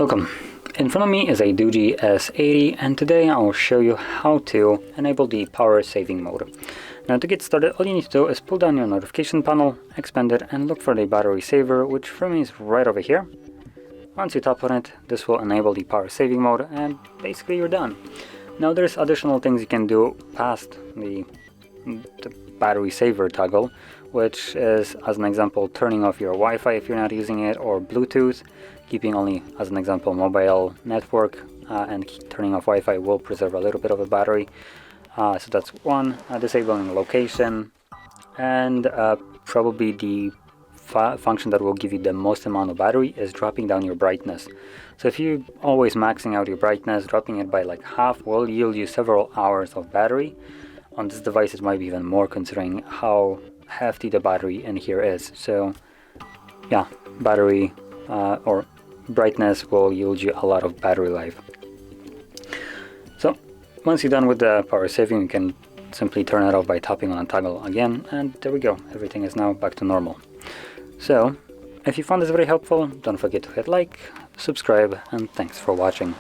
Welcome. In front of me is a DOOGEE S80 and today I will show you how to enable the power saving mode. Now to get started, all you need to do is pull down your notification panel, expand it and look for the battery saver, which for me is right over here. Once you tap on it, this will enable the power saving mode and basically you're done. Now there's additional things you can do past the battery saver toggle, which is, as an example, turning off your Wi-Fi if you're not using it, or Bluetooth, keeping only, as an example, mobile network, and turning off Wi-Fi will preserve a little bit of the battery. So that's one. Disabling location, and probably the function that will give you the most amount of battery is dropping down your brightness. So if you always maxing out your brightness, dropping it by like half will yield you several hours of battery. On this device it might be even more, considering how hefty the battery in here is. So yeah, battery or brightness will yield you a lot of battery life. So once you're done with the power saving, you can simply turn it off by tapping on the toggle again, and there we go, everything is now back to normal. So if you found this very helpful, don't forget to hit like, subscribe, and thanks for watching.